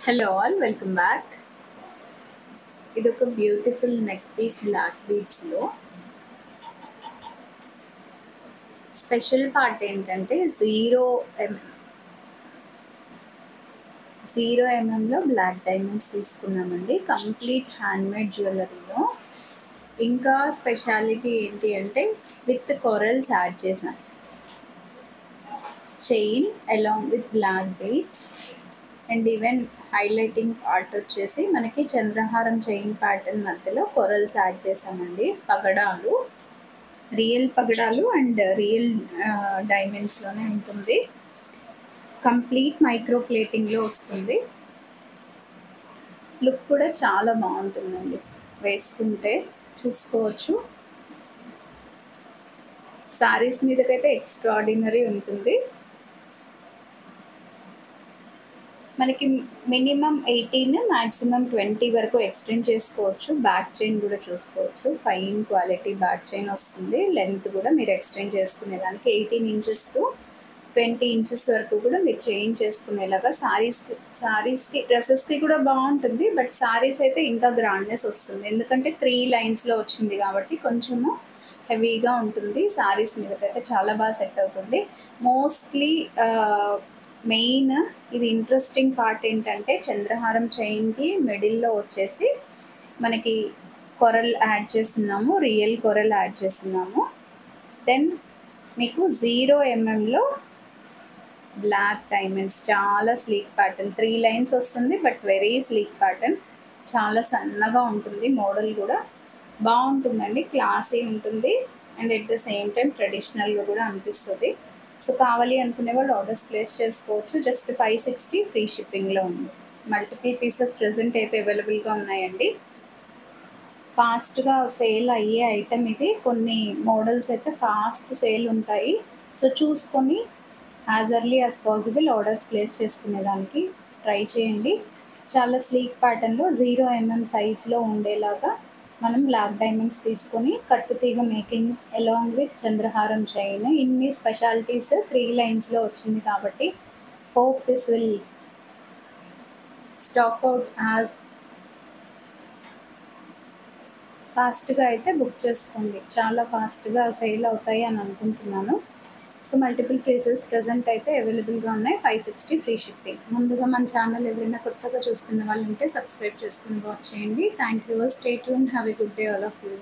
Hello all welcome back. ఇది ఒక beautiful neck piece black బీడ్స్లో స్పెషల్ పార్ట్ ఏంటంటే జీరో ఎంఎంలో బ్లాక్ డైమండ్స్ తీసుకున్నామండి. కంప్లీట్ హ్యాండ్మేడ్ జ్యువెలరీలో ఇంకా స్పెషాలిటీ ఏంటి అంటే విత్ కొరల్స్ యాడ్ చేసాం. Chain along with black beads and even highlighting part వచ్చేసి మనకి చంద్రహారం చైన్ ప్యాటర్న్ మధ్యలో కొరల్స్ యాడ్ చేసామండి. పగడాలు రియల్ పగడాలు అండ్ రియల్ డైమండ్స్లోనే ఉంటుంది. కంప్లీట్ మైక్రో ప్లేటింగ్లో వస్తుంది. లుక్ కూడా చాలా బాగుంటుందండి, వేసుకుంటే చూసుకోవచ్చు. శారీస్ మీదకైతే ఎక్స్ట్రాడినరీ ఉంటుంది. మనకి మినిమం 18 మ్యాక్సిమం 20 వరకు ఎక్స్టెండ్ చేసుకోవచ్చు. బ్యాక్ చైన్ కూడా చూసుకోవచ్చు, ఫైన్ క్వాలిటీ బ్యాక్ చైన్ వస్తుంది. లెంత్ కూడా మీరు ఎక్స్టెండ్ చేసుకునేదానికి 18 ఇంచెస్ టు 20 ఇంచెస్ వరకు కూడా మీరు చేంజ్ చేసుకునేలాగా శారీస్కి డ్రెస్సెస్కి కూడా బాగుంటుంది. బట్ శారీస్ అయితే ఇంకా గ్రాండ్నెస్ వస్తుంది, ఎందుకంటే 3 లైన్స్లో వచ్చింది కాబట్టి కొంచెము హెవీగా ఉంటుంది. శారీస్ మీదకైతే చాలా బాగా సెట్ అవుతుంది. మోస్ట్లీ మెయిన్ ఇది ఇంట్రెస్టింగ్ పార్ట్ ఏంటంటే చంద్రహారం చైన్కి మిడిల్లో వచ్చేసి మనకి కొరల్ యాడ్ చేస్తున్నాము, రియల్ కొరల్ యాడ్ చేస్తున్నాము. దెన్ మీకు 0 ఎంఎంలో బ్లాక్ డైమండ్స్, చాలా స్లీక్ ప్యాటర్న్, 3 లైన్స్ వస్తుంది బట్ వెరీ స్లీక్ ప్యాటర్న్, చాలా సన్నగా ఉంటుంది. మోడల్ కూడా బాగుంటుందండి, క్లాసీ ఉంటుంది and at the same time ట్రెడిషనల్గా కూడా అనిపిస్తుంది. సో కావాలి అనుకునే వాళ్ళు ఆర్డర్స్ ప్లేస్ చేసుకోవచ్చు. జస్ట్ 560 ఫ్రీ షిప్పింగ్లో ఉంది. మల్టిపుల్ పీసెస్ ప్రజెంట్ అయితే అవైలబుల్గా ఉన్నాయండి. ఫాస్ట్గా సేల్ అయ్యే ఐటెం ఇది. కొన్ని మోడల్స్ అయితే ఫాస్ట్ సేల్ ఉంటాయి. సో చూసుకొని as early as possible orders place చేసుకునేదానికి ట్రై చేయండి. చాలా స్లీక్ ప్యాటర్న్లో 0 ఎంఎం సైజ్లో ఉండేలాగా మనం బ్లాక్ డైమండ్స్ తీసుకొని కట్టుతీగ మేకింగ్ అలాంగ్ విత్ చంద్రహారం చైన్, ఇన్ని స్పెషాలిటీస్ 3 లైన్స్లో వచ్చింది కాబట్టి hope this will stock out as ఫాస్ట్గా అయితే బుక్ చేసుకోండి. చాలా ఫాస్ట్గా సేల్ అవుతాయి అని అనుకుంటున్నాను. సో మల్టిపుల్ పీసెస్ ప్రజెంట్ అయితే అవైలబుల్గా ఉన్నాయి. 560 ఫ్రీ షిప్పింగ్. ముందుగా మన ఛానల్ ఎవరైనా కొత్తగా చూస్తున్న వాళ్ళు ఉంటే సబ్స్క్రైబ్ చేసుకుని వాచ్ చేయండి. Thank you. Stay tune. Have a good day all of you.